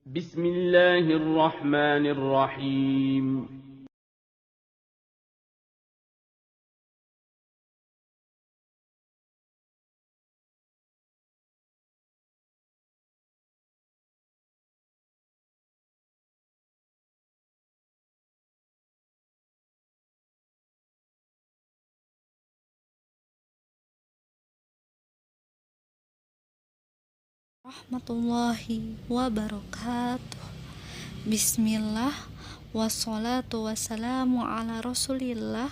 بسم الله الرحمن الرحيم. Warahmatullahi wabarakatuh. Bismillah, wassalatu wassalamu ala rasulillah,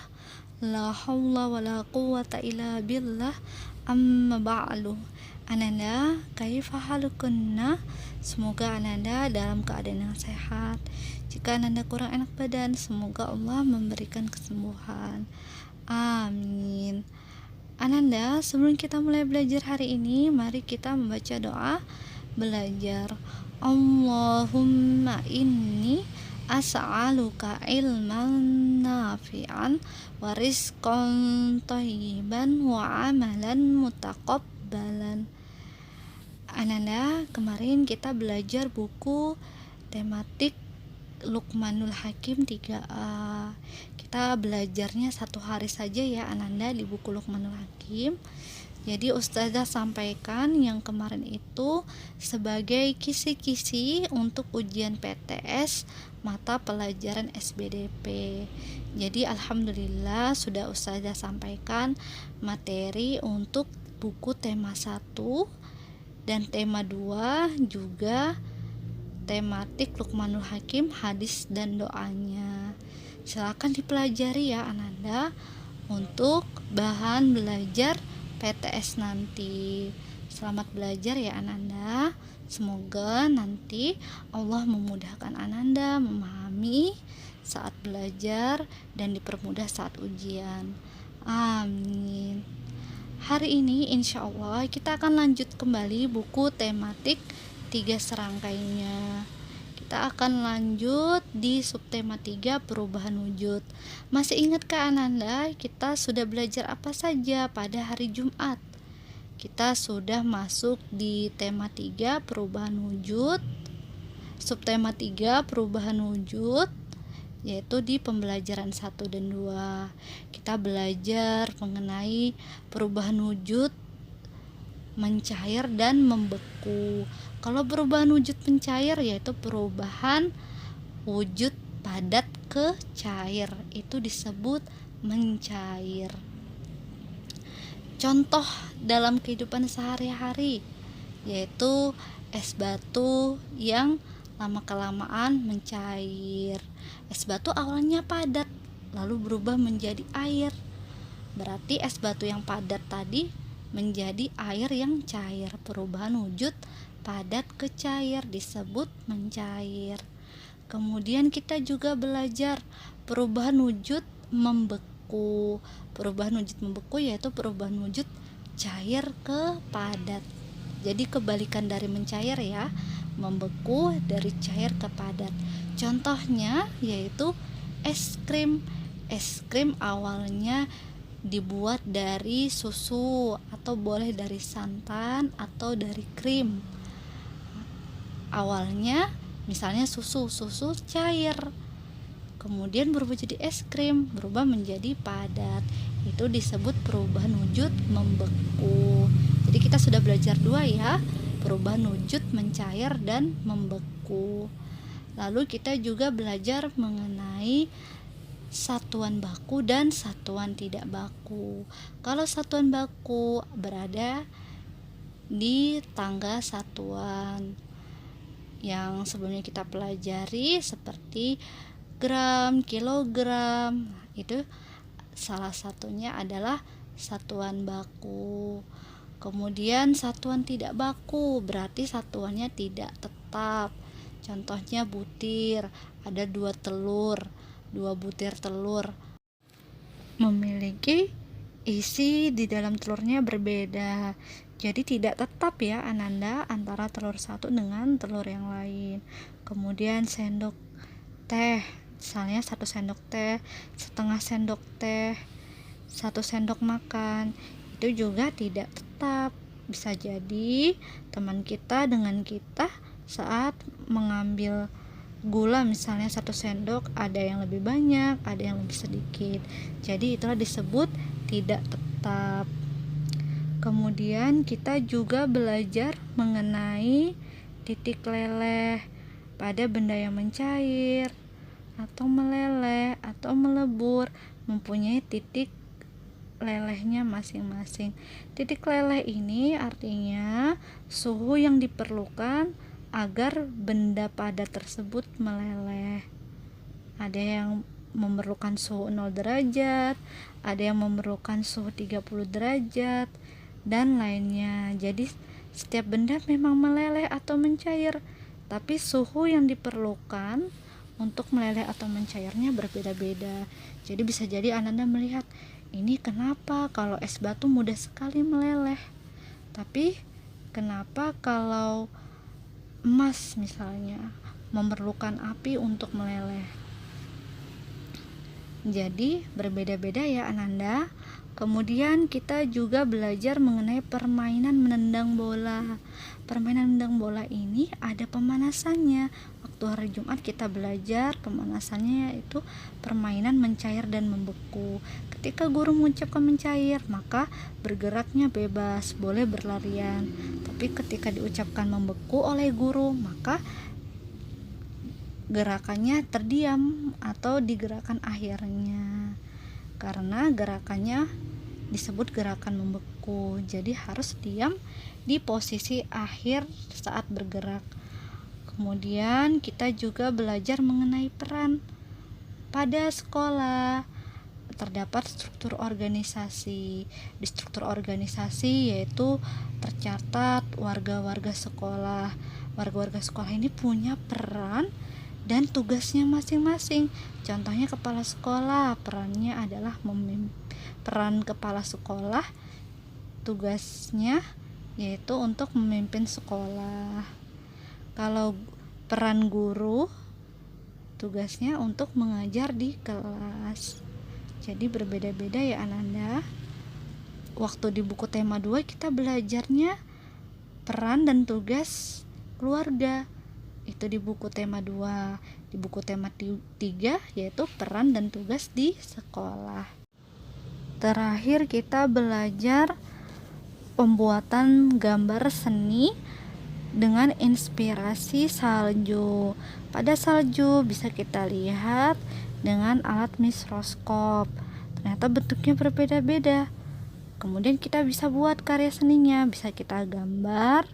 la hawla wa la quwata illa billah, amma ba'lu. Ananda, kaifa halukunna? Semoga Ananda dalam keadaan yang sehat. Jika Ananda kurang enak badan, semoga Allah memberikan kesembuhan. Amin. Ananda, sebelum kita mulai belajar hari ini, mari kita membaca doa belajar. Allahumma inni as'aluka ilman nafi'an wa rizqan thayyiban wa amalan mutaqabbalan. Ananda, kemarin kita belajar buku tematik Luqmanul Hakim 3A. Kita belajarnya 1 hari saja ya Ananda di buku Luqmanul Hakim. Jadi Ustazah sampaikan yang kemarin itu sebagai kisi-kisi untuk ujian PTS mata pelajaran SBDP. Jadi alhamdulillah sudah Ustazah sampaikan materi untuk buku tema 1 dan tema 2 juga tematik Luqmanul Hakim, hadis dan doanya. Silakan dipelajari ya Ananda untuk bahan belajar PTS nanti. Selamat belajar ya Ananda. Semoga nanti Allah memudahkan Ananda memahami saat belajar dan dipermudah saat ujian. Amin. Hari ini insya Allah kita akan lanjut kembali buku tematik 3 serangkainya. Kita akan lanjut di subtema 3 perubahan wujud. Masih ingatkah Ananda kita sudah belajar apa saja pada hari Jumat? Kita sudah masuk di tema 3 perubahan wujud, subtema 3 perubahan wujud, yaitu di pembelajaran 1 dan 2. Kita belajar mengenai perubahan wujud mencair dan membeku. Kalau perubahan wujud mencair yaitu perubahan wujud padat ke cair, itu disebut mencair. Contoh dalam kehidupan sehari-hari yaitu es batu yang lama-kelamaan mencair. Es batu awalnya padat lalu berubah menjadi air. Berarti es batu yang padat tadi menjadi air yang cair. Perubahan wujud padat ke cair disebut mencair. Kemudian kita juga belajar perubahan wujud membeku. Perubahan wujud membeku yaitu perubahan wujud cair ke padat. Jadi kebalikan dari mencair ya, membeku dari cair ke padat. Contohnya yaitu es krim. Es krim awalnya dibuat dari susu atau boleh dari santan atau dari krim. Awalnya misalnya susu cair, kemudian berubah jadi es krim, berubah menjadi padat. Itu disebut perubahan wujud membeku. Jadi kita sudah belajar 2 ya, perubahan wujud mencair dan membeku. Lalu kita juga belajar mengenai satuan baku dan satuan tidak baku. Kalau satuan baku berada di tangga satuan yang sebelumnya kita pelajari seperti gram, kilogram. Itu salah satunya adalah satuan baku. Kemudian satuan tidak baku berarti satuannya tidak tetap. Contohnya butir, ada 2 telur. 2 butir telur memiliki isi di dalam telurnya berbeda. Jadi tidak tetap ya Ananda antara telur satu dengan telur yang lain. Kemudian sendok teh, misalnya 1 sendok teh, setengah sendok teh, 1 sendok makan, itu juga tidak tetap. Bisa jadi teman kita dengan kita saat mengambil gula, misalnya 1 sendok, ada yang lebih banyak, ada yang lebih sedikit. Jadi itulah disebut tidak tetap. Kemudian kita juga belajar mengenai titik leleh pada benda yang mencair atau meleleh atau melebur, mempunyai titik lelehnya masing-masing. Titik leleh ini artinya suhu yang diperlukan agar benda padat tersebut meleleh. Ada yang memerlukan suhu 0 derajat, ada yang memerlukan suhu 30 derajat, dan lainnya. Jadi setiap benda memang meleleh atau mencair, tapi suhu yang diperlukan untuk meleleh atau mencairnya berbeda-beda. Jadi bisa jadi Ananda melihat, ini kenapa kalau es batu mudah sekali meleleh, tapi kenapa kalau emas misalnya memerlukan api untuk meleleh. Jadi berbeda-beda ya Ananda. Kemudian kita juga belajar mengenai permainan menendang bola. Permainan menendang bola ini ada pemanasannya. Waktu hari Jumat kita belajar pemanasannya, yaitu permainan mencair dan membeku. Ketika guru mengucapkan mencair, maka bergeraknya bebas, boleh berlarian. Tapi ketika diucapkan membeku oleh guru, maka gerakannya terdiam atau digerakkan akhirnya, karena gerakannya disebut gerakan membeku. Jadi harus diam di posisi akhir saat bergerak. Kemudian kita juga belajar mengenai peran pada sekolah. Terdapat struktur organisasi. Di struktur organisasi yaitu tercatat warga-warga sekolah. Warga-warga sekolah ini punya peran dan tugasnya masing-masing. Contohnya kepala sekolah, perannya adalah peran kepala sekolah tugasnya yaitu untuk memimpin sekolah. Kalau peran guru, tugasnya untuk mengajar di kelas. Jadi berbeda-beda ya Ananda. Waktu di buku tema 2 kita belajarnya peran dan tugas keluarga. Itu di buku tema 2. Di buku tema 3 yaitu peran dan tugas di sekolah. Terakhir kita belajar pembuatan gambar seni dengan inspirasi salju. Pada salju bisa kita lihat dengan alat mikroskop. Ternyata bentuknya berbeda-beda. Kemudian kita bisa buat karya seninya, bisa kita gambar.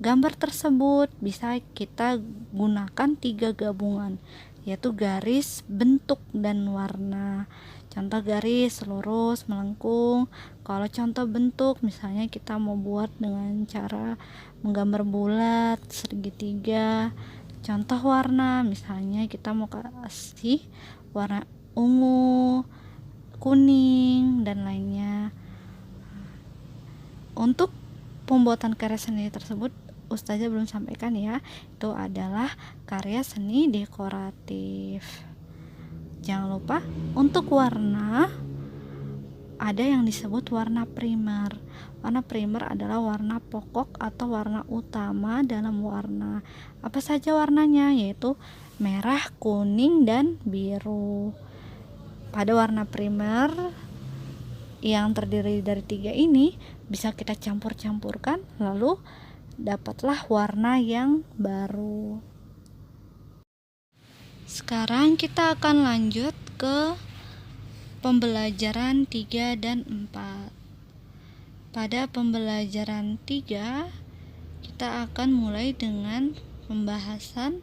Gambar tersebut bisa kita gunakan 3 gabungan, yaitu garis, bentuk, dan warna. Contoh garis lurus melengkung. Kalau contoh bentuk, misalnya kita mau buat dengan cara menggambar bulat, segitiga. Contoh warna, misalnya kita mau kasih warna ungu, kuning, dan lainnya. Untuk pembuatan karya seni tersebut Ustazah belum sampaikan ya, itu adalah karya seni dekoratif. Jangan lupa untuk warna ada yang disebut warna primer. Warna primer adalah warna pokok atau warna utama dalam warna. Apa saja warnanya? Yaitu merah, kuning, dan biru. Pada warna primer yang terdiri dari 3 ini bisa kita campur-campurkan, lalu dapatlah warna yang baru. Sekarang kita akan lanjut ke pembelajaran 3 dan 4. Pada pembelajaran 3 kita akan mulai dengan pembahasan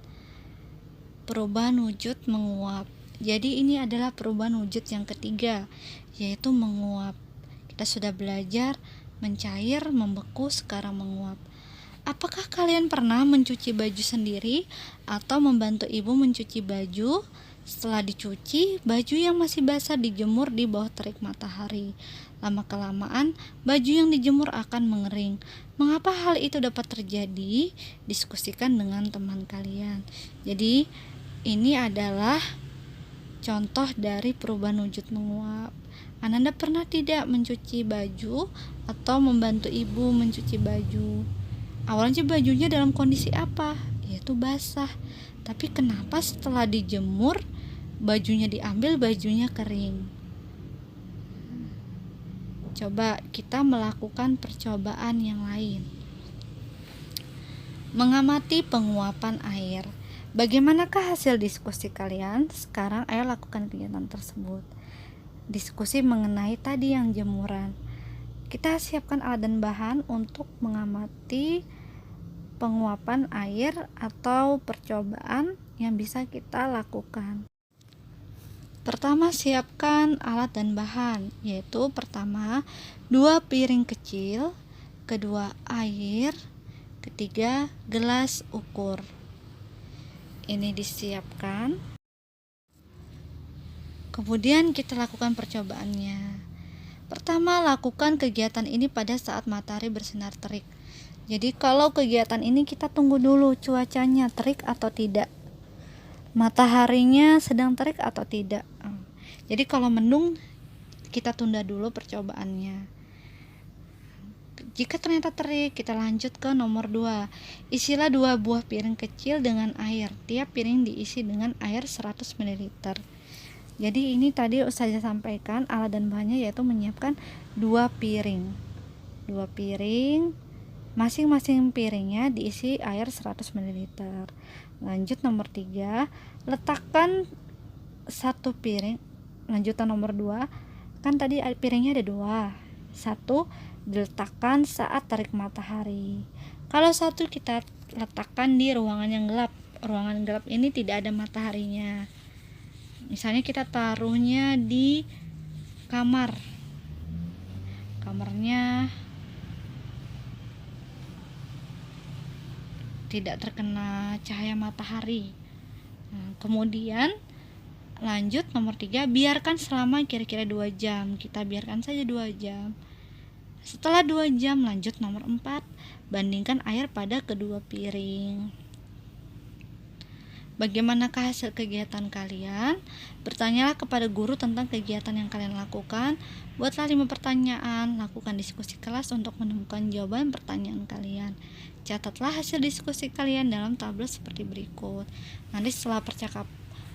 perubahan wujud menguap. Jadi ini adalah perubahan wujud yang ketiga, yaitu menguap. Kita sudah belajar mencair, membeku, sekarang menguap. Apakah kalian pernah mencuci baju sendiri atau membantu ibu mencuci baju? Setelah dicuci, baju yang masih basah dijemur di bawah terik matahari. Lama-kelamaan, baju yang dijemur akan mengering. Mengapa hal itu dapat terjadi? Diskusikan dengan teman kalian. Jadi, ini adalah contoh dari perubahan wujud menguap. Ananda pernah tidak mencuci baju atau membantu ibu mencuci baju? Awalnya bajunya dalam kondisi apa? itu basah. Tapi kenapa setelah dijemur bajunya diambil, bajunya kering? Coba kita melakukan percobaan yang lain. Mengamati penguapan air. Bagaimanakah hasil diskusi kalian? Sekarang ayo lakukan kegiatan tersebut. Diskusi mengenai tadi yang jemuran. Kita siapkan alat dan bahan untuk mengamati penguapan air atau percobaan yang bisa kita lakukan. Pertama, siapkan alat dan bahan, yaitu pertama 2 piring kecil, kedua air, ketiga gelas ukur. Ini disiapkan. Kemudian kita lakukan percobaannya. Pertama, lakukan kegiatan ini pada saat matahari bersinar terik. Jadi kalau kegiatan ini kita tunggu dulu cuacanya terik atau tidak, mataharinya sedang terik atau tidak. Jadi kalau mendung kita tunda dulu percobaannya. Jika ternyata terik, kita lanjut ke nomor 2. Isilah 2 buah piring kecil dengan air. Tiap piring diisi dengan air 100 ml. Jadi ini tadi saya sampaikan alat dan bahannya, yaitu menyiapkan 2 piring. 2 piring, masing-masing piringnya diisi air 100 ml. Lanjut nomor 3, letakkan 1 piring. Lanjutan nomor 2, kan tadi piringnya ada 2. 1 diletakkan saat terik matahari. Kalau 1 kita letakkan di ruangan yang gelap. Ruangan gelap ini tidak ada mataharinya. Misalnya kita taruhnya di kamarnya tidak terkena cahaya matahari. Kemudian lanjut nomor 3, biarkan selama kira-kira 2 jam. Kita biarkan saja 2 jam. Setelah 2 jam, lanjut nomor 4, bandingkan air pada kedua piring. Bagaimanakah hasil kegiatan kalian? Bertanyalah kepada guru tentang kegiatan yang kalian lakukan. Buatlah 5 pertanyaan. Lakukan diskusi kelas untuk menemukan jawaban pertanyaan kalian. Catatlah hasil diskusi kalian dalam tabel seperti berikut. Nanti setelah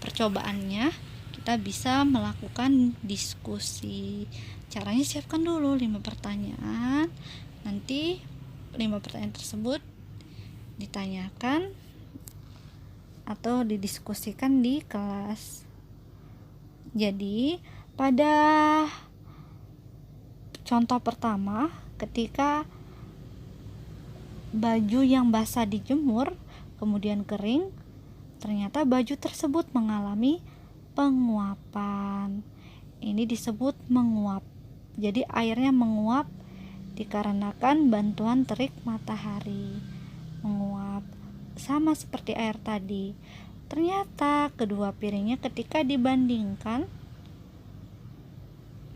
percobaannya, kita bisa melakukan diskusi. Caranya siapkan dulu 5 pertanyaan. Nanti 5 pertanyaan tersebut ditanyakan atau didiskusikan di kelas. Jadi pada contoh pertama, ketika baju yang basah dijemur kemudian kering, ternyata baju tersebut mengalami penguapan. Ini disebut menguap. Jadi airnya menguap dikarenakan bantuan terik matahari. Menguap sama seperti air tadi. Ternyata kedua piringnya ketika dibandingkan,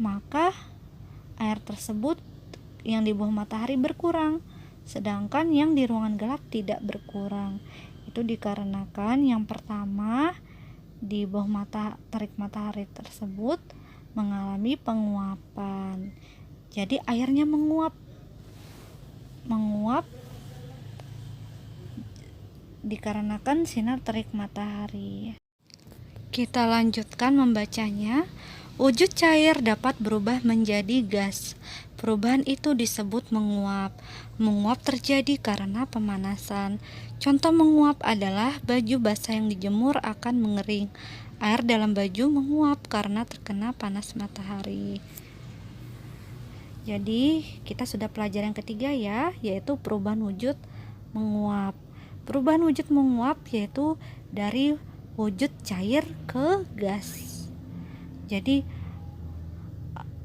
maka air tersebut yang di bawah matahari berkurang, sedangkan yang di ruangan gelap tidak berkurang. Itu dikarenakan yang pertama, di bawah terik matahari tersebut mengalami penguapan. Jadi airnya menguap dikarenakan sinar terik matahari. Kita lanjutkan membacanya. Wujud cair dapat berubah menjadi gas. Perubahan itu disebut menguap. Menguap terjadi karena pemanasan. Contoh menguap adalah baju basah yang dijemur akan mengering. Air dalam baju menguap karena terkena panas matahari. Jadi kita sudah pelajaran yang ketiga ya, yaitu perubahan wujud menguap. Perubahan wujud menguap yaitu dari wujud cair ke gas. Jadi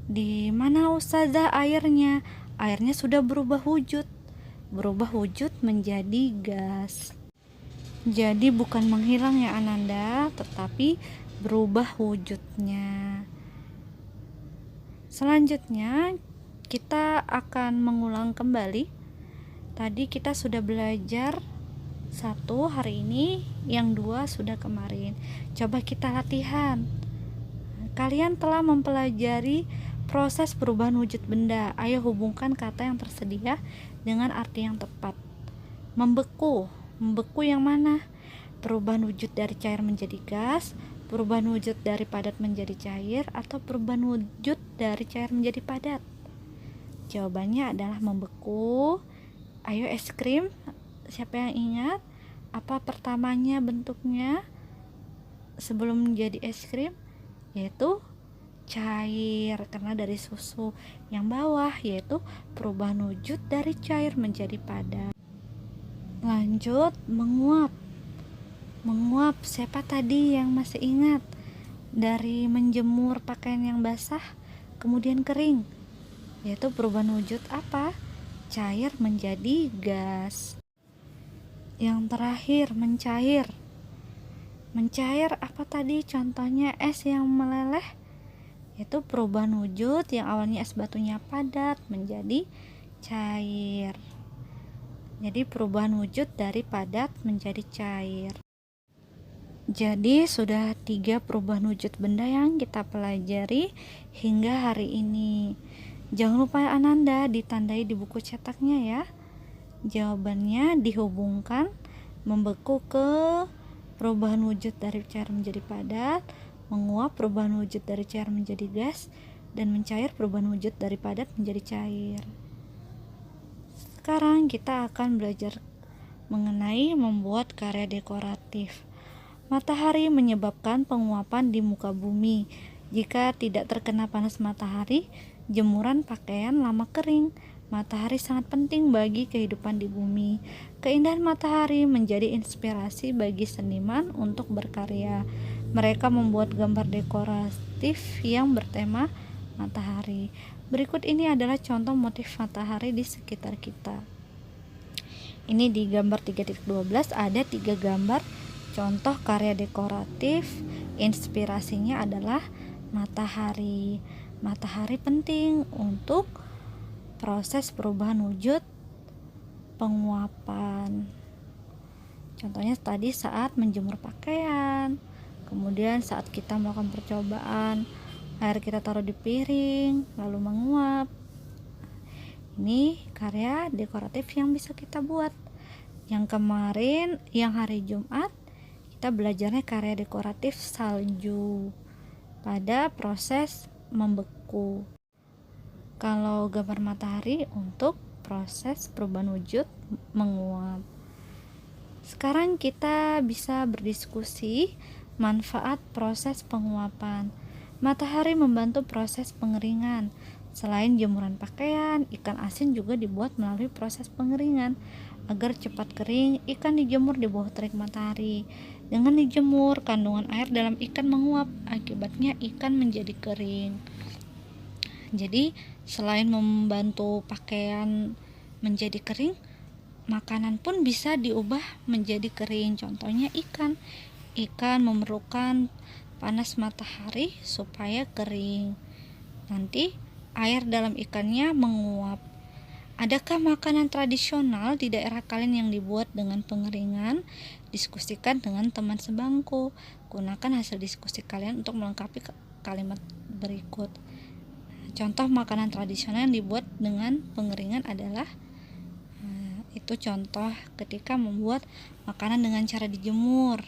di mana ustazah airnya? Airnya sudah berubah wujud menjadi gas. Jadi bukan menghilang ya Ananda, tetapi berubah wujudnya. Selanjutnya kita akan mengulang kembali. Tadi kita sudah belajar 1 hari ini, yang 2 sudah kemarin. Coba kita latihan. Kalian telah mempelajari proses perubahan wujud benda. Ayo hubungkan kata yang tersedia dengan arti yang tepat. Membeku Membeku yang mana? Perubahan wujud dari cair menjadi gas, perubahan wujud dari padat menjadi cair, atau perubahan wujud dari cair menjadi padat? Jawabannya adalah membeku. Ayo es krim, siapa yang ingat apa pertamanya bentuknya sebelum menjadi es krim? Yaitu cair, karena dari susu. Yang bawah yaitu perubahan wujud dari cair menjadi padat. Lanjut, menguap. Menguap, siapa tadi yang masih ingat? Dari menjemur pakaian yang basah kemudian kering, yaitu perubahan wujud apa? Cair menjadi gas. Yang terakhir, mencair. Mencair apa tadi? Contohnya es yang meleleh, yaitu perubahan wujud yang awalnya es batunya padat menjadi cair. Jadi perubahan wujud dari padat menjadi cair. Jadi sudah 3 perubahan wujud benda yang kita pelajari hingga hari ini. Jangan lupa Ananda ditandai di buku cetaknya ya. Jawabannya dihubungkan membeku ke perubahan wujud dari cair menjadi padat, menguap perubahan wujud dari cair menjadi gas, dan mencair perubahan wujud dari padat menjadi cair. Sekarang kita akan belajar mengenai membuat karya dekoratif. Matahari menyebabkan penguapan di muka bumi. Jika tidak terkena panas matahari, jemuran pakaian lama kering. Matahari sangat penting bagi kehidupan di bumi. Keindahan matahari menjadi inspirasi bagi seniman untuk berkarya. Mereka membuat gambar dekoratif yang bertema matahari. Berikut ini adalah contoh motif matahari di sekitar kita. Ini di gambar 3.12 ada 3 gambar contoh karya dekoratif. Inspirasinya adalah matahari. Matahari penting untuk proses perubahan wujud penguapan. Contohnya tadi saat menjemur pakaian, kemudian saat kita melakukan percobaan, air kita taruh di piring lalu menguap. Ini karya dekoratif yang bisa kita buat. Yang kemarin, yang hari Jumat, kita belajarnya karya dekoratif salju pada proses membeku. Kalau gambar matahari untuk proses perubahan wujud menguap. Sekarang kita bisa berdiskusi manfaat proses penguapan. Matahari membantu proses pengeringan. Selain jemuran pakaian, ikan asin juga dibuat melalui proses pengeringan. Agar cepat kering, ikan dijemur di bawah terik matahari. Dengan dijemur, kandungan air dalam ikan menguap. Akibatnya ikan menjadi kering. Jadi, selain membantu pakaian menjadi kering, makanan pun bisa diubah menjadi kering. Contohnya ikan. Ikan memerlukan panas matahari supaya kering. Nanti air dalam ikannya menguap. Adakah makanan tradisional di daerah kalian yang dibuat dengan pengeringan? Diskusikan dengan teman sebangku. Gunakan hasil diskusi kalian untuk melengkapi kalimat berikut. Contoh makanan tradisional yang dibuat dengan pengeringan adalah itu contoh ketika membuat makanan dengan cara dijemur.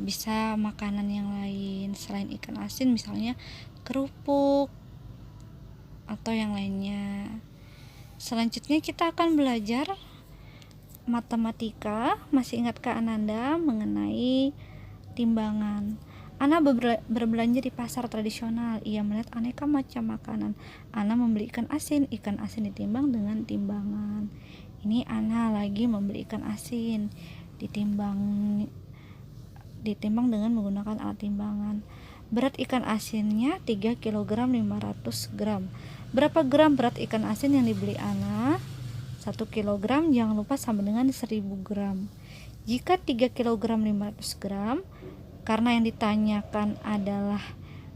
Bisa makanan yang lain selain ikan asin, misalnya kerupuk atau yang lainnya. Selanjutnya kita akan belajar matematika. Masih ingatkah Ananda mengenai timbangan? Ana berbelanja di pasar tradisional. Ia melihat aneka macam makanan. Ana membeli ikan asin. Ikan asin ditimbang dengan timbangan. Ini Ana lagi membeli ikan asin. Ditimbang dengan menggunakan alat timbangan. Berat ikan asinnya 3 kg 500 gram. Berapa gram berat ikan asin yang dibeli Ana? 1 kg, jangan lupa sama dengan 1000 gram. Jika 3 kg 500 gram, karena yang ditanyakan adalah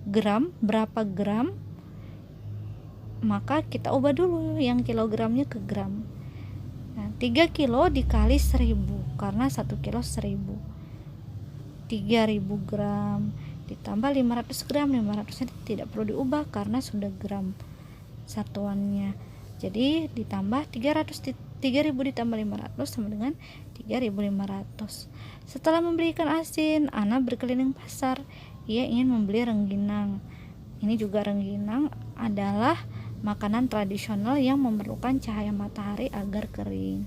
gram, berapa gram, maka kita ubah dulu yang kilogramnya ke gram. Nah, 3 kilo dikali 1000, karena 1 kilo 1000. 3000 gram ditambah 500 gram. 500 nya tidak perlu diubah karena sudah gram satuannya. Jadi ditambah 300 3.000 ditambah 500 sama dengan 3.500. Setelah membeli ikan asin, Ana berkeliling pasar. Ia ingin membeli rengginang. Ini juga rengginang adalah makanan tradisional yang memerlukan cahaya matahari agar kering.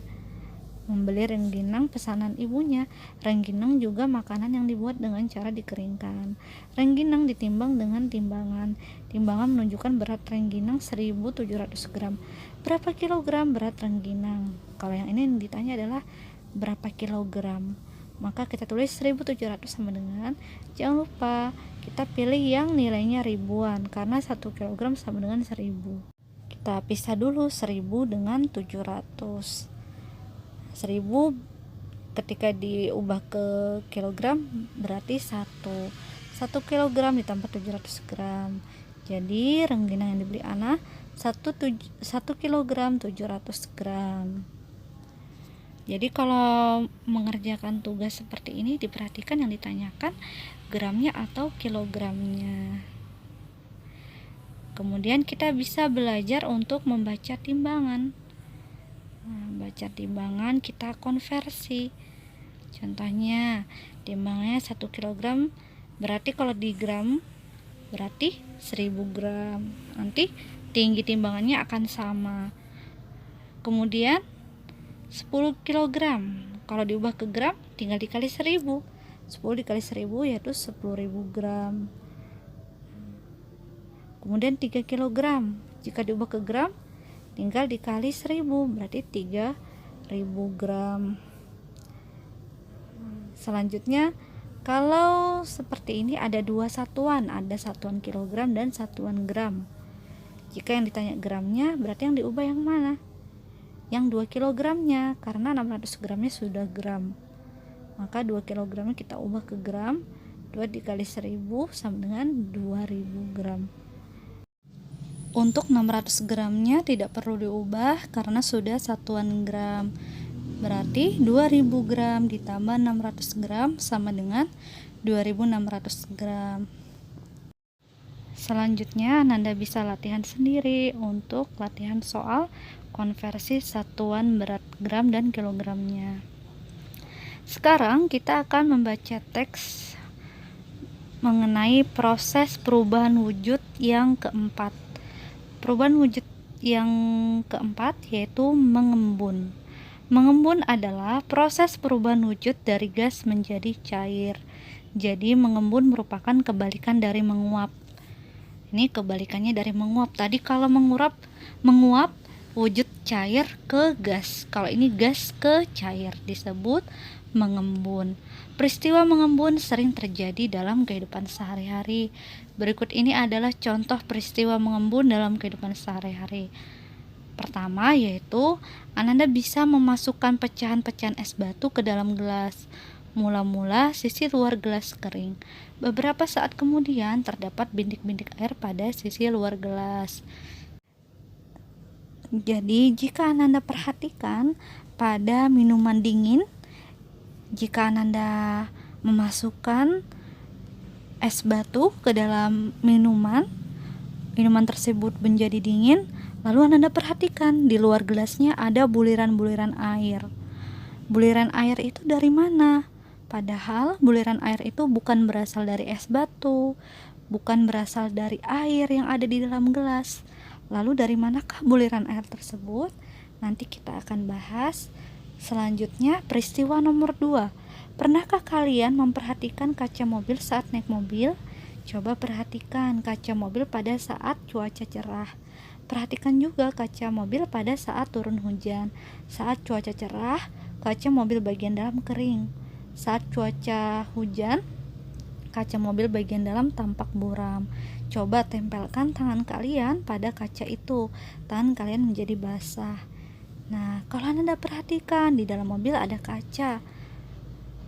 Membeli rengginang pesanan ibunya. Rengginang juga makanan yang dibuat dengan cara dikeringkan. Rengginang ditimbang dengan timbangan. Timbangan menunjukkan berat rengginang 1.700 gram. Berapa kilogram berat rengginang? Kalau yang ini ditanya adalah berapa kilogram, maka kita tulis 1.700 sama dengan, jangan lupa kita pilih yang nilainya ribuan karena 1 kilogram sama dengan 1.000. Kita pisah dulu 1.000 dengan 700. 1.000 ketika diubah ke kilogram berarti 1 kilogram ditambah 700 gram. Jadi rengginang yang dibeli Ana 1 kilogram 700 gram. Jadi kalau mengerjakan tugas seperti ini diperhatikan yang ditanyakan gramnya atau kilogramnya. Kemudian kita bisa belajar untuk membaca timbangan. Baca timbangan kita konversi. Contohnya timbangannya 1 kg berarti kalau di gram berarti 1.000 gram. Nanti tinggi timbangannya akan sama. Kemudian 10 kg kalau diubah ke gram tinggal dikali 1.000. 10 dikali 1.000 yaitu 10.000 gram. Kemudian 3 kg jika diubah ke gram tinggal dikali 1.000 berarti 3.000 gram. Selanjutnya kalau seperti ini ada dua satuan, ada satuan kilogram dan satuan gram. Jika yang ditanya gramnya berarti yang diubah yang mana? Yang 2 kilogramnya karena 600 gramnya sudah gram. Maka 2 kilogramnya kita ubah ke gram. 2 dikali 1.000 sama dengan 2.000 gram. Untuk 600 gramnya tidak perlu diubah karena sudah satuan gram. Berarti 2000 gram ditambah 600 gram sama dengan 2600 gram. Selanjutnya Nanda bisa latihan sendiri untuk latihan soal konversi satuan berat gram dan kilogramnya. Sekarang kita akan membaca teks mengenai proses perubahan wujud yang keempat. Perubahan wujud yang keempat yaitu mengembun. Mengembun adalah proses perubahan wujud dari gas menjadi cair. Jadi mengembun merupakan kebalikan dari menguap. Ini kebalikannya dari menguap. Tadi kalau menguap wujud cair ke gas. Kalau ini gas ke cair disebut mengembun. Peristiwa mengembun sering terjadi dalam kehidupan sehari-hari. Berikut ini adalah contoh peristiwa mengembun dalam kehidupan sehari-hari. Pertama yaitu Ananda bisa memasukkan pecahan-pecahan es batu ke dalam gelas. Mula-mula sisi luar gelas kering. Beberapa saat kemudian terdapat bintik-bintik air pada sisi luar gelas. Jadi jika Ananda perhatikan pada minuman dingin, jika Ananda memasukkan es batu ke dalam minuman tersebut menjadi dingin, lalu Ananda perhatikan di luar gelasnya ada buliran-buliran air. Buliran air itu dari mana? Padahal buliran air itu bukan berasal dari es batu, bukan berasal dari air yang ada di dalam gelas. Lalu dari manakah buliran air tersebut? Nanti kita akan bahas. Selanjutnya peristiwa nomor 2. Pernahkah kalian memperhatikan kaca mobil saat naik mobil? Coba perhatikan kaca mobil pada saat cuaca cerah. Perhatikan juga kaca mobil pada saat turun hujan. Saat cuaca cerah, kaca mobil bagian dalam kering. Saat cuaca hujan, kaca mobil bagian dalam tampak buram. Coba tempelkan tangan kalian pada kaca itu. Tangan kalian menjadi basah. Nah, kalau Anda perhatikan di dalam mobil ada kaca.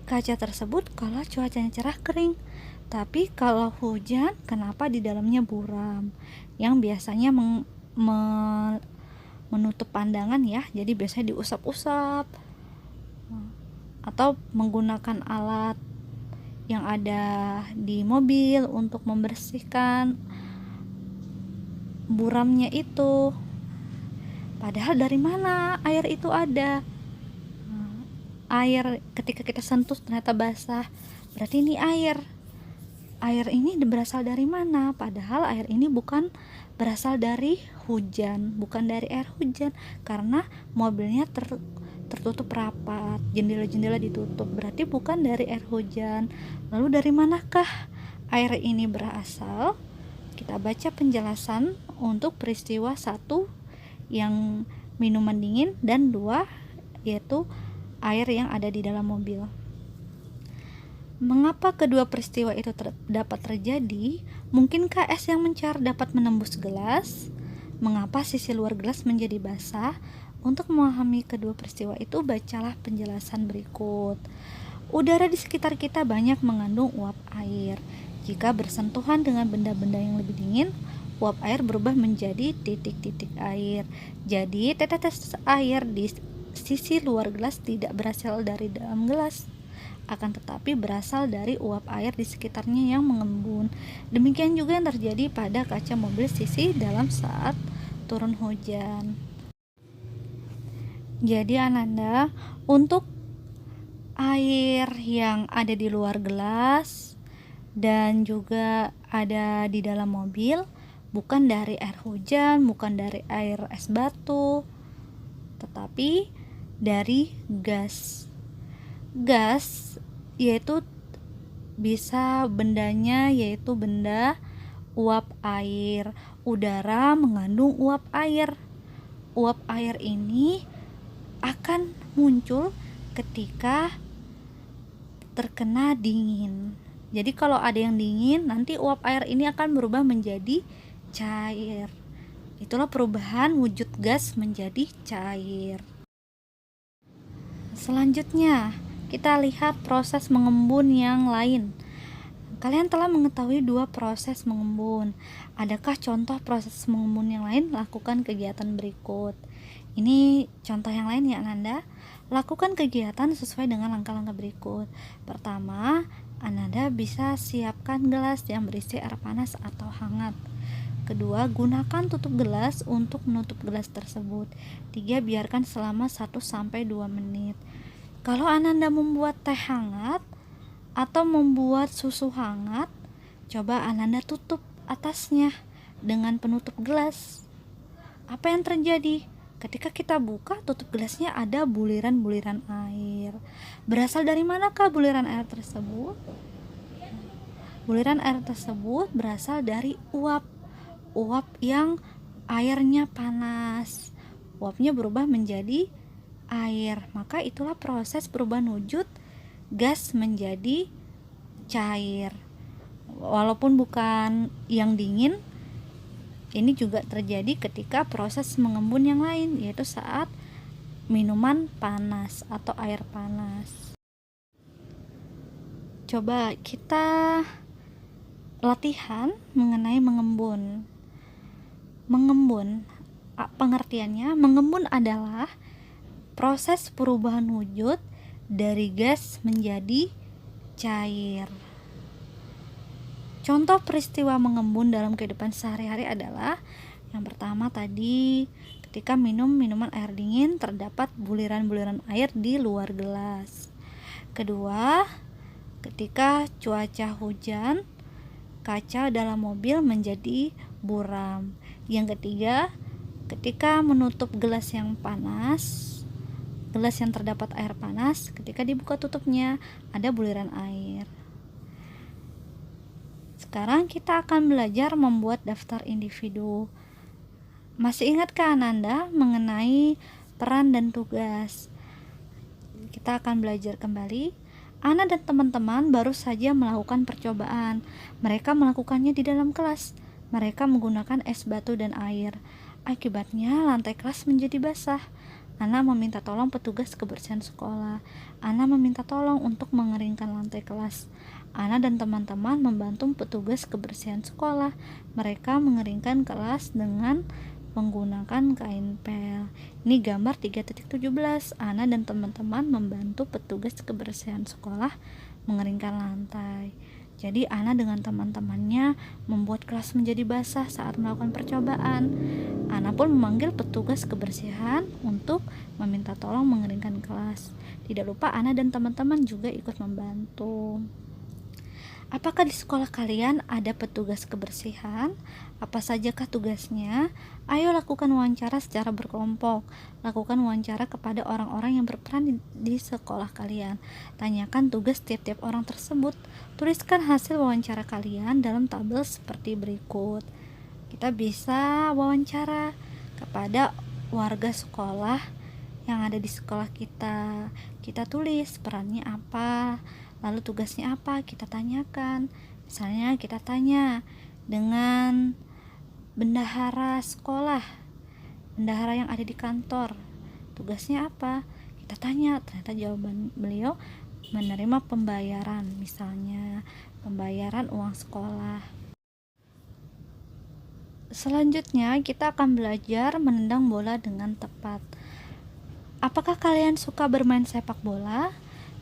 Kaca tersebut kalau cuacanya cerah kering. Tapi kalau hujan, kenapa di dalamnya buram? Yang biasanya menutup pandangan ya. Jadi biasanya diusap-usap atau menggunakan alat yang ada di mobil untuk membersihkan buramnya itu. Padahal dari mana air itu ada? Air ketika kita sentuh ternyata basah, berarti ini air. Air ini berasal dari mana? Padahal air ini bukan berasal dari hujan, bukan dari air hujan, karena mobilnya tertutup rapat, jendela-jendela ditutup, berarti bukan dari air hujan. Lalu dari manakah air ini berasal? Kita baca penjelasan untuk peristiwa 1 yang minuman dingin dan 2 yaitu air yang ada di dalam mobil. Mengapa kedua peristiwa itu dapat terjadi? Mungkinkah es yang mencair dapat menembus gelas? Mengapa sisi luar gelas menjadi basah? Untuk memahami kedua peristiwa itu, bacalah penjelasan berikut. Udara di sekitar kita banyak mengandung uap air. Jika bersentuhan dengan benda-benda yang lebih dingin, uap air berubah menjadi titik-titik air. Jadi, tetes air di sisi luar gelas tidak berasal dari dalam gelas, akan tetapi berasal dari uap air di sekitarnya yang mengembun. Demikian juga yang terjadi pada kaca mobil sisi dalam saat turun hujan. Jadi Ananda, untuk air yang ada di luar gelas dan juga ada di dalam mobil bukan dari air hujan, bukan dari air es batu, tetapi dari gas. Gas yaitu bisa bendanya yaitu benda uap air. Udara mengandung uap air. Uap air ini akan muncul ketika terkena dingin. Jadi kalau ada yang dingin, nanti uap air ini akan berubah menjadi cair. Itulah perubahan wujud gas menjadi cair. Selanjutnya, kita lihat proses mengembun yang lain. Kalian telah mengetahui 2 proses mengembun. Adakah contoh proses mengembun yang lain? Lakukan kegiatan berikut. Ini contoh yang lain ya Ananda. Lakukan kegiatan sesuai dengan langkah-langkah berikut. Pertama, Ananda bisa siapkan gelas yang berisi air panas atau hangat. Kedua, gunakan tutup gelas untuk menutup gelas tersebut. 3, biarkan selama 1-2 menit. Kalau Ananda membuat teh hangat atau membuat susu hangat, coba Ananda tutup atasnya dengan penutup gelas. Apa yang terjadi? Ketika kita buka tutup gelasnya, ada buliran-buliran air. Berasal dari manakah buliran air tersebut? Buliran air tersebut berasal dari uap yang airnya panas. Uapnya berubah menjadi air. Maka itulah proses perubahan wujud gas menjadi cair. Walaupun bukan yang dingin, ini juga terjadi ketika proses mengembun yang lain, yaitu saat minuman panas atau air panas. Coba kita latihan mengenai mengembun. Mengembun, pengertiannya, mengembun adalah proses perubahan wujud dari gas menjadi cair. Contoh peristiwa mengembun dalam kehidupan sehari-hari adalah yang pertama tadi, ketika minum minuman air dingin terdapat buliran-buliran air di luar gelas. Kedua, ketika cuaca hujan, kaca dalam mobil menjadi buram. Yang ketiga, ketika menutup gelas yang panas, gelas yang terdapat air panas, ketika dibuka tutupnya ada buliran air. Sekarang kita akan belajar membuat daftar individu. Masih ingatkah Ananda mengenai peran dan tugas? Kita akan belajar kembali. Ana dan teman-teman baru saja melakukan percobaan. Mereka melakukannya di dalam kelas. Mereka menggunakan es batu dan air. Akibatnya lantai kelas menjadi basah. Ana meminta tolong petugas kebersihan sekolah. Ana meminta tolong untuk mengeringkan lantai kelas. Ana dan teman-teman membantu petugas kebersihan sekolah. Mereka mengeringkan kelas dengan menggunakan kain pel. Ini gambar 3.17. Ana dan teman-teman membantu petugas kebersihan sekolah mengeringkan lantai. Jadi Ana dengan teman-temannya membuat kelas menjadi basah saat melakukan percobaan. Ana pun memanggil petugas kebersihan untuk meminta tolong mengeringkan kelas. Tidak lupa Ana dan teman-teman juga ikut membantu. Apakah di sekolah kalian ada petugas kebersihan? Apa sajakah tugasnya? Ayo lakukan wawancara secara berkelompok. Lakukan wawancara kepada orang-orang yang berperan di sekolah kalian. Tanyakan tugas tiap-tiap orang tersebut. Tuliskan hasil wawancara kalian dalam tabel seperti berikut. Kita bisa wawancara kepada warga sekolah yang ada di sekolah kita. Kita tulis perannya apa, lalu tugasnya apa, kita tanyakan. Misalnya kita tanya dengan bendahara sekolah, bendahara yang ada di kantor, tugasnya apa, kita tanya. Ternyata jawaban beliau menerima pembayaran, misalnya pembayaran uang sekolah. Selanjutnya kita akan belajar menendang bola dengan tepat. Apakah kalian suka bermain sepak bola?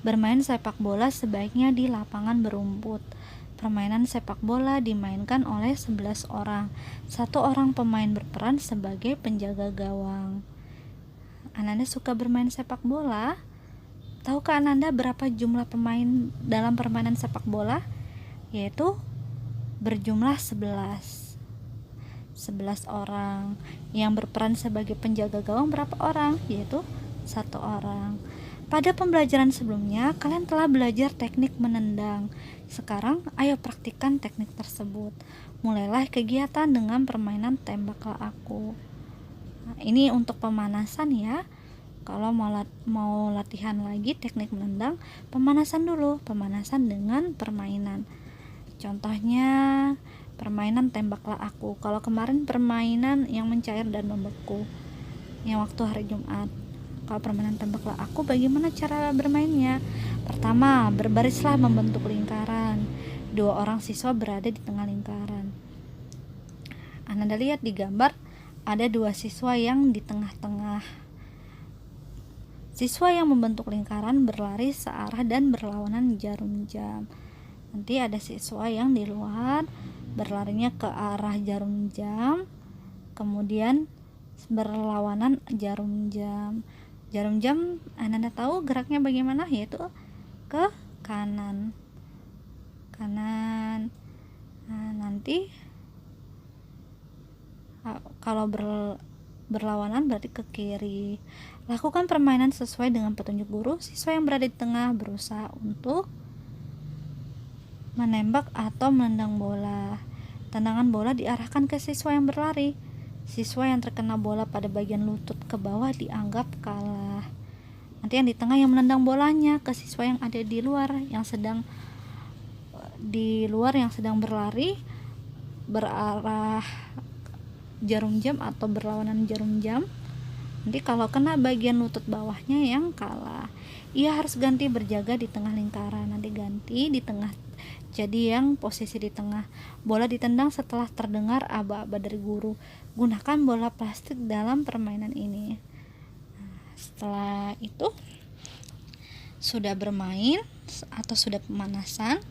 Bermain sepak bola sebaiknya di lapangan berumput. Permainan sepak bola dimainkan oleh 11 orang. Satu orang pemain berperan sebagai penjaga gawang. Ananda suka bermain sepak bola? Tahukah Ananda berapa jumlah pemain dalam permainan sepak bola? Yaitu berjumlah 11 orang. Yang berperan sebagai penjaga gawang berapa orang? Yaitu 1 orang. Pada pembelajaran sebelumnya, kalian telah belajar teknik menendang. Sekarang, ayo praktikkan teknik tersebut. Mulailah kegiatan dengan permainan tembaklah aku. Nah, ini untuk pemanasan ya. Kalau mau latihan lagi teknik menendang, pemanasan dulu. Pemanasan dengan permainan. Contohnya, permainan tembaklah aku. Kalau kemarin permainan yang mencair dan membeku, yang waktu hari Jumat. Kalau permainan tembaklah aku, bagaimana cara bermainnya? Pertama, berbarislah membentuk lingkaran. 2 orang siswa berada di tengah lingkaran. Anda lihat di gambar, ada 2 siswa yang di tengah-tengah. Siswa yang membentuk lingkaran berlari searah dan berlawanan jarum jam. Nanti ada siswa yang di luar berlarinya ke arah jarum jam, kemudian berlawanan jarum jam. Jarum jam Anda tahu geraknya bagaimana, yaitu ke kanan. Nah, nanti kalau berlawanan berarti ke kiri. Lakukan permainan sesuai dengan petunjuk guru. Siswa yang berada di tengah berusaha untuk menembak atau menendang bola. Tendangan bola diarahkan ke siswa yang berlari. Siswa yang terkena bola pada bagian lutut ke bawah dianggap kalah. Nanti yang di tengah yang menendang bolanya ke siswa yang ada di luar yang sedang berlari berarah jarum jam atau berlawanan jarum jam. Nanti kalau kena bagian lutut bawahnya yang kalah. Ia harus ganti berjaga di tengah lingkaran. Nanti ganti di tengah, jadi yang posisi di tengah. Bola ditendang setelah terdengar aba-aba dari guru. Gunakan bola plastik dalam permainan ini. Setelah itu sudah bermain atau sudah pemanasan.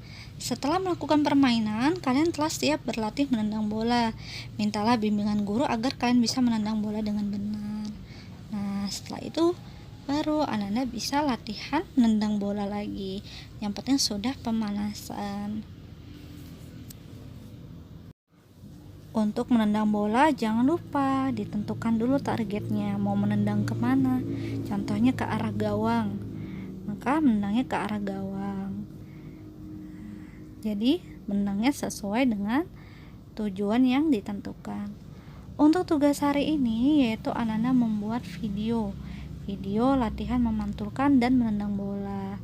Setelah melakukan permainan, kalian telah siap berlatih menendang bola. Mintalah bimbingan guru agar kalian bisa menendang bola dengan benar. Nah, setelah itu baru Ananda bisa latihan menendang bola lagi. Yang penting sudah pemanasan. Untuk menendang bola, jangan lupa ditentukan dulu targetnya, mau menendang kemana. Contohnya ke arah gawang, maka menendangnya ke arah gawang. Jadi menendangnya sesuai dengan tujuan yang ditentukan. Untuk tugas hari ini yaitu Ananda membuat video latihan memantulkan dan menendang bola.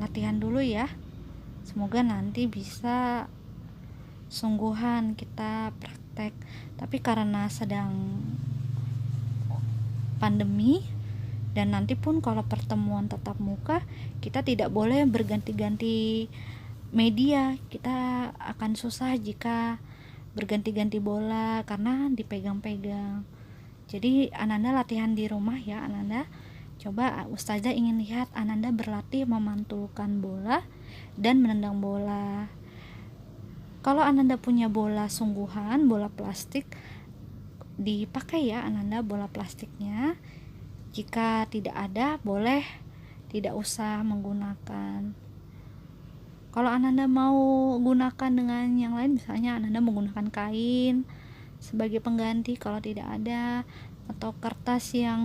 Latihan dulu ya. Semoga nanti bisa sungguhan kita praktek. Tapi karena sedang pandemi dan nanti pun kalau pertemuan tatap muka, kita tidak boleh berganti-ganti media. Kita akan susah jika berganti-ganti bola karena dipegang-pegang. Jadi Ananda latihan di rumah ya, Ananda Coba Ustazah ingin lihat Ananda berlatih memantulkan bola dan menendang bola. Kalau Ananda punya bola sungguhan, bola plastik, dipakai ya Ananda bola plastiknya. Jika tidak ada, boleh tidak usah menggunakan. Kalau Ananda mau gunakan dengan yang lain, misalnya Ananda menggunakan kain sebagai pengganti kalau tidak ada, atau kertas yang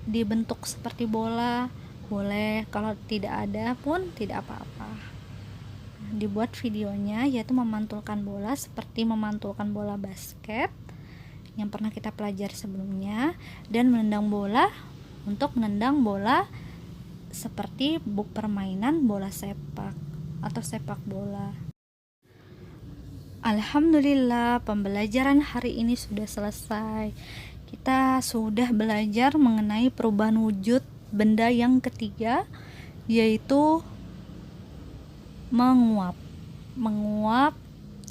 dibentuk seperti bola, boleh. Kalau tidak ada pun tidak apa-apa. Dibuat videonya, yaitu memantulkan bola seperti memantulkan bola basket yang pernah kita pelajari sebelumnya, dan menendang bola untuk menendang bola seperti permainan bola sepak atau sepak bola. Alhamdulillah, pembelajaran hari ini sudah selesai. Kita sudah belajar mengenai perubahan wujud benda yang ketiga, yaitu menguap. Menguap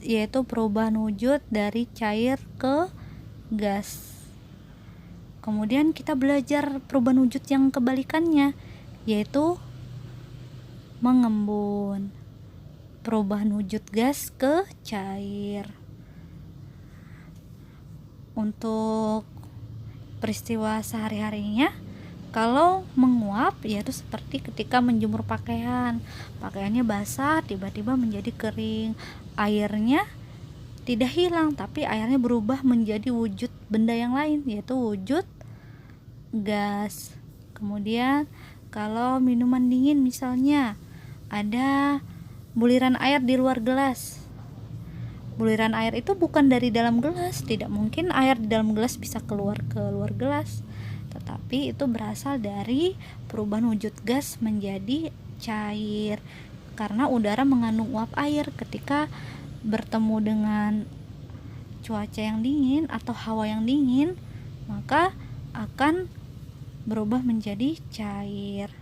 yaitu perubahan wujud dari cair ke gas. Kemudian kita belajar perubahan wujud yang kebalikannya, yaitu mengembun. Perubahan wujud gas ke cair. Untuk peristiwa sehari-harinya, kalau menguap yaitu seperti ketika menjemur pakaian, pakaiannya basah tiba-tiba menjadi kering, airnya tidak hilang tapi airnya berubah menjadi wujud benda yang lain, yaitu wujud gas. Kemudian kalau minuman dingin, misalnya ada buliran air di luar gelas, buliran air itu bukan dari dalam gelas, tidak mungkin air di dalam gelas bisa keluar ke luar gelas, tetapi itu berasal dari perubahan wujud gas menjadi cair, karena udara mengandung uap air. Ketika bertemu dengan cuaca yang dingin atau hawa yang dingin, maka akan berubah menjadi cair.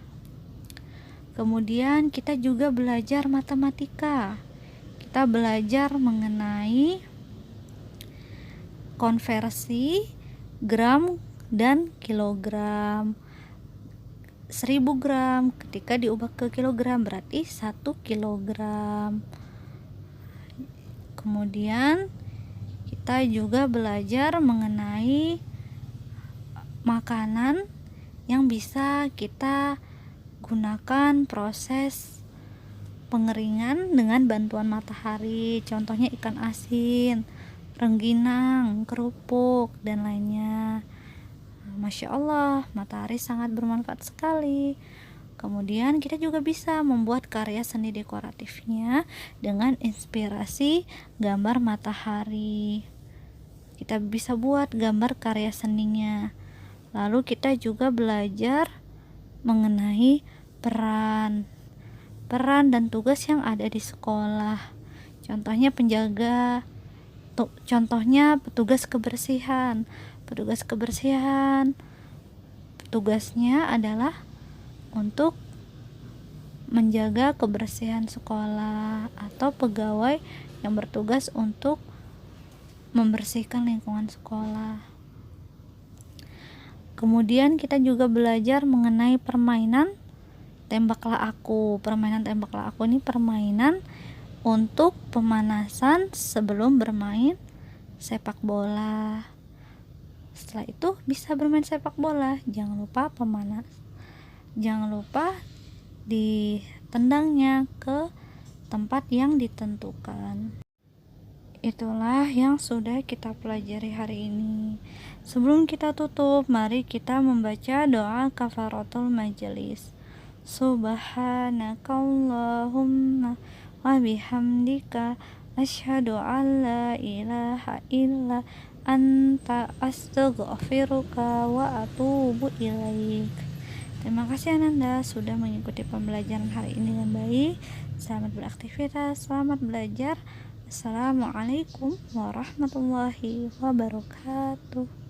Kemudian kita juga belajar matematika. Kita belajar mengenai konversi gram dan kilogram. 1000 gram ketika diubah ke kilogram berarti 1 kilogram. Kemudian kita juga belajar mengenai makanan yang bisa kita gunakan proses pengeringan dengan bantuan matahari, contohnya ikan asin, rengginang, kerupuk, dan lainnya. Masya Allah, matahari sangat bermanfaat sekali. Kemudian kita juga bisa membuat karya seni dekoratifnya dengan inspirasi gambar matahari. Kita bisa buat gambar karya seninya. Lalu kita juga belajar mengenai peran dan tugas yang ada di sekolah. Contohnya contohnya petugas kebersihan. Petugas kebersihan tugasnya adalah untuk menjaga kebersihan sekolah, atau pegawai yang bertugas untuk membersihkan lingkungan sekolah. Kemudian kita juga belajar mengenai permainan tembaklah aku. Permainan tembaklah aku ini permainan untuk pemanasan sebelum bermain sepak bola. Setelah itu bisa bermain sepak bola. Jangan lupa jangan lupa ditendangnya ke tempat yang ditentukan. Itulah yang sudah kita pelajari hari ini. Sebelum kita tutup, mari kita membaca doa kafaratul majelis. Subhanakallahumma wa bihamdika asyhadu an la ilaha illa anta astaghfiruka wa atubu ilaik. Terima kasih Ananda sudah mengikuti pembelajaran hari ini dengan baik. Selamat beraktivitas, selamat belajar. Assalamualaikum warahmatullahi wabarakatuh.